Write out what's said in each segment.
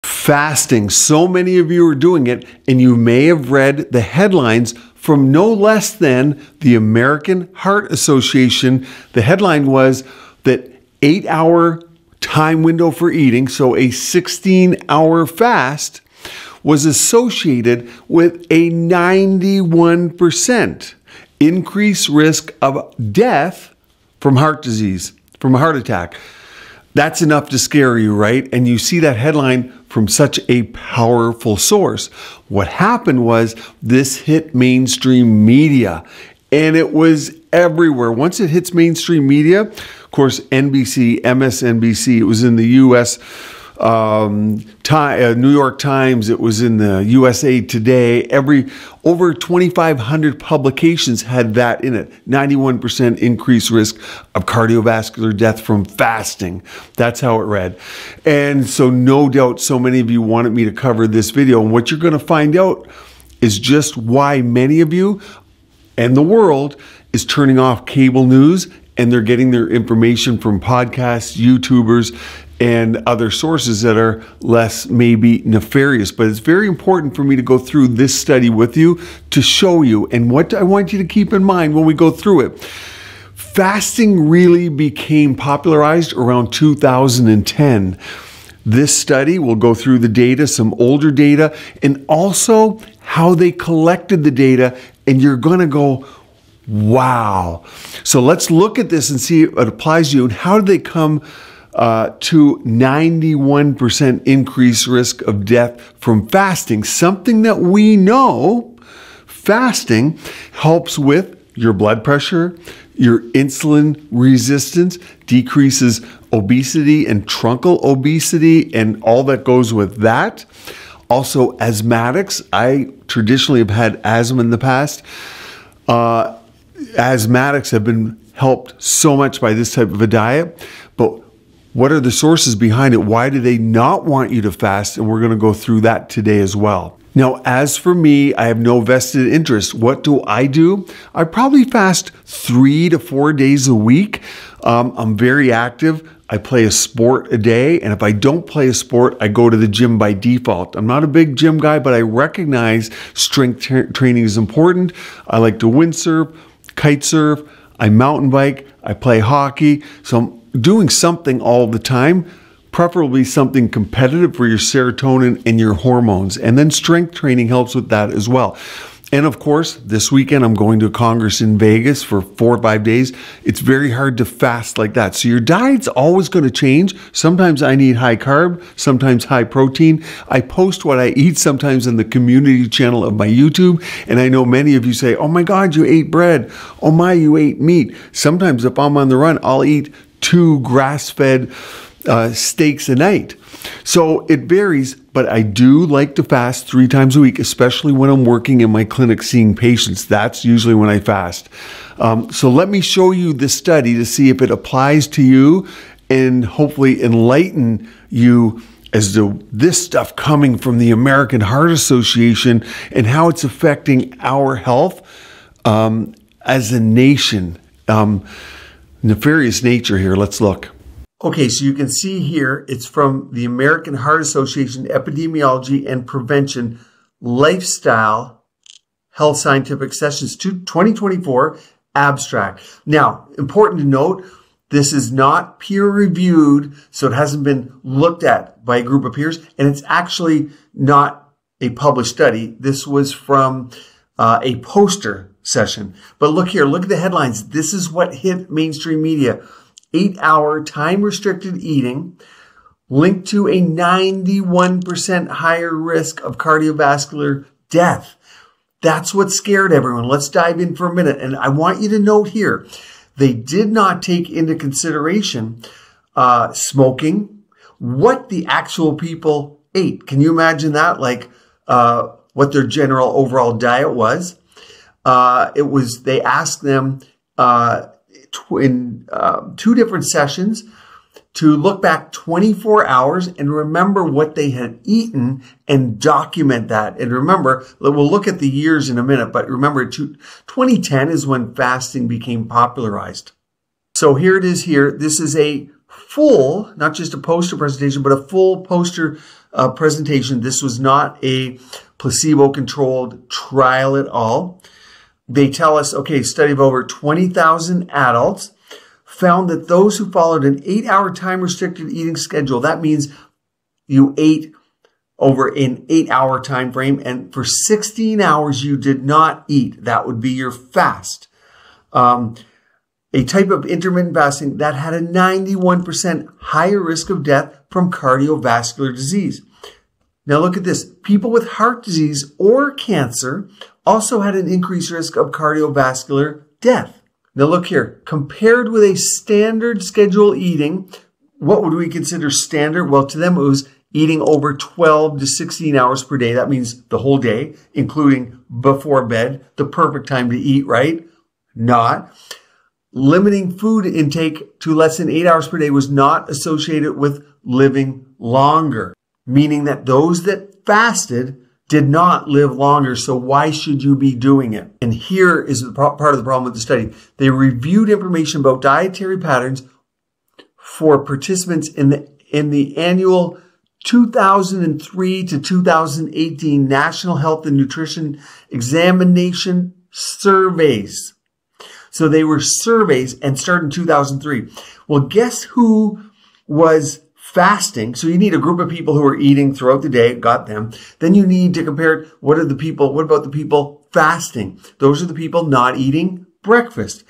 Fasting. So many of you are doing it, and you may have read the headlines from no less than the American Heart Association. The headline was that 8-hour time window for eating, so a 16-hour fast, was associated with a 91% increased risk of death from heart disease, from a heart attack. That's enough to scare you, right? And you see that headline from such a powerful source. What happened was this hit mainstream media, and it was everywhere. Once it hits mainstream media, of course, NBC, MSNBC, it was in the U.S., New York Times, it was in the USA Today. Over 2,500 publications had that in it. 91% increased risk of cardiovascular death from fasting. That's how it read. And so no doubt so many of you wanted me to cover this video. And what you're going to find out is just why many of you and the world is turning off cable news, and they're getting their information from podcasts, YouTubers, and other sources that are less maybe nefarious. But it's very important for me to go through this study with you to show you, and what I want you to keep in mind when we go through it. Fasting really became popularized around 2010. This study will go through the data, some older data, and also how they collected the data, and you're going to go, wow. So let's look at this and see if it applies to you, and how did they come to 91% increased risk of death from fasting. Something that we know, fasting helps with your blood pressure, your insulin resistance, decreases obesity and truncal obesity and all that goes with that. Also asthmatics. I traditionally have had asthma in the past. Asthmatics have been helped so much by this type of a diet, but what are the sources behind it? Why do they not want you to fast? And we're going to go through that today as well. Now, as for me, I have no vested interest. What do? I probably fast 3 to 4 days a week. I'm very active. I play a sport a day. And if I don't play a sport, I go to the gym by default. I'm not a big gym guy, but I recognize strength training is important. I like to windsurf, kite surf. I mountain bike. I play hockey. So I'm doing something all the time, preferably something competitive for your serotonin and your hormones. And then strength training helps with that as well. And of course, this weekend I'm going to a congress in Vegas for 4 or 5 days. It's very hard to fast like that. So your diet's always going to change. Sometimes I need high carb, sometimes high protein. I post what I eat sometimes in the community channel of my YouTube. And I know many of you say, oh my God, you ate bread. Oh my, you ate meat. Sometimes if I'm on the run, I'll eat 2 grass-fed steaks a night. So it varies, but I do like to fast 3 times a week, especially when I'm working in my clinic seeing patients. That's usually when I fast. So let me show you this study to see if it applies to you and hopefully enlighten you as to this stuff coming from the American Heart Association and how it's affecting our health as a nation. Nefarious nature here. Let's look. Okay, so you can see here, it's from the American Heart Association Epidemiology and Prevention Lifestyle Health Scientific Sessions 2024 abstract. Now, important to note, this is not peer-reviewed, so it hasn't been looked at by a group of peers, and it's actually not a published study. This was from a poster session. But look here, look at the headlines. This is what hit mainstream media. 8-hour time-restricted eating linked to a 91% higher risk of cardiovascular death. That's what scared everyone. Let's dive in for a minute. And I want you to note here, they did not take into consideration smoking, what the actual people ate. Can you imagine that? Like what their general overall diet was. They asked them in 2 different sessions to look back 24 hours and remember what they had eaten and document that. And remember, we'll look at the years in a minute, but remember 2010 is when fasting became popularized. So here it is here. This is a full, not just a poster presentation, but a full poster presentation. This was not a placebo-controlled trial at all. They tell us, okay, study of over 20,000 adults found that those who followed an 8-hour time-restricted eating schedule, that means you ate over an 8-hour time frame, and for 16 hours you did not eat. That would be your fast. A type of intermittent fasting that had a 91% higher risk of death from cardiovascular disease. Now look at this. People with heart disease or cancer also had an increased risk of cardiovascular death. Now look here. Compared with a standard schedule eating, what would we consider standard? Well, to them it was eating over 12 to 16 hours per day. That means the whole day, including before bed, the perfect time to eat, right? Not. Limiting food intake to less than 8 hours per day was not associated with living longer, meaning that those that fasted did not live longer. So why should you be doing it? And here is the part of the problem with the study. They reviewed information about dietary patterns for participants in the annual 2003 to 2018 National Health and Nutrition Examination surveys. So they were surveys and started in 2003. Well, guess who was fasting? So you need a group of people who are eating throughout the day, got them. Then you need to compare what about the people fasting? Those are the people not eating breakfast.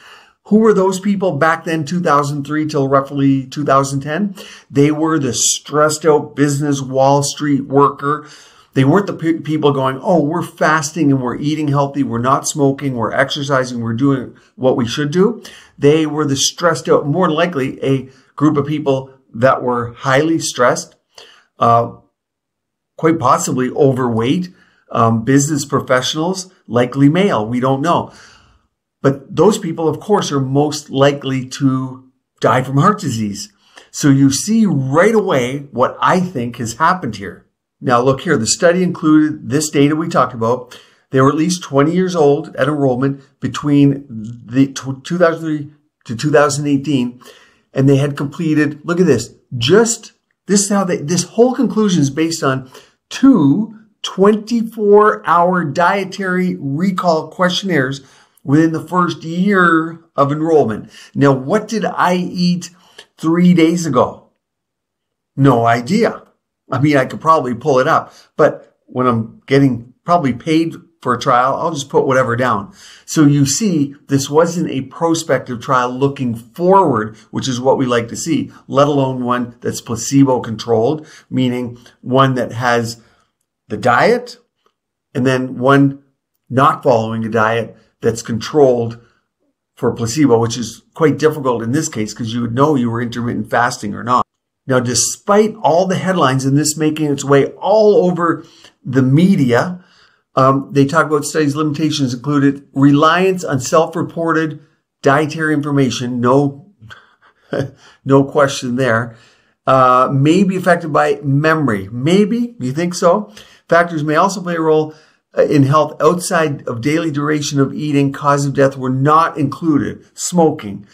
Who were those people back then, 2003 till roughly 2010? They were the stressed out business Wall Street worker. They weren't the people going, oh, we're fasting and we're eating healthy, we're not smoking, we're exercising, we're doing what we should do. They were the stressed out, more than likely a group of people that were highly stressed, quite possibly overweight, business professionals, likely male, we don't know. But those people, of course, are most likely to die from heart disease. So you see right away what I think has happened here. Now look here, the study included this data we talked about. They were at least 20 years old at enrollment between the 2003 to 2018, and they had completed, look at this, this whole conclusion is based on 2 24-hour dietary recall questionnaires within the first year of enrollment. Now, what did I eat 3 days ago? No idea. I mean, I could probably pull it up, but when I'm getting probably paid for a trial, I'll just put whatever down. So you see, this wasn't a prospective trial looking forward, which is what we like to see, let alone one that's placebo controlled, meaning one that has the diet and then one not following a diet that's controlled for placebo, which is quite difficult in this case because you would know you were intermittent fasting or not. Now, despite all the headlines and this making its way all over the media, they talk about studies limitations included reliance on self-reported dietary information. No question there. May be affected by memory. Maybe, you think so? Factors may also play a role in health outside of daily duration of eating. Cause of death were not included. Smoking,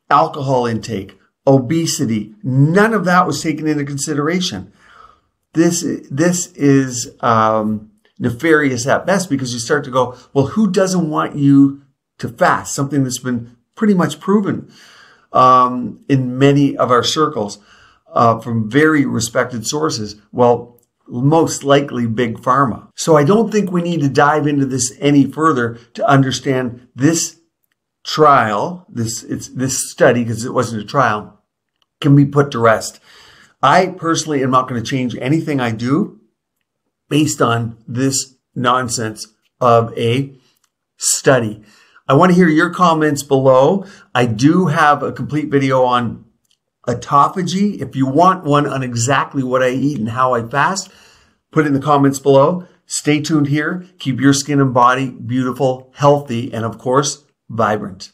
alcohol intake, obesity, none of that was taken into consideration. This is nefarious at best because you start to go, well, who doesn't want you to fast? Something that's been pretty much proven in many of our circles from very respected sources. Well, most likely big pharma. So I don't think we need to dive into this any further to understand this trial, this study, because it wasn't a trial, can be put to rest. I personally am not going to change anything I do based on this nonsense of a study. I want to hear your comments below. I do have a complete video on autophagy. If you want one on exactly what I eat and how I fast, put it in the comments below. Stay tuned here. Keep your skin and body beautiful, healthy, and of course, vibrant.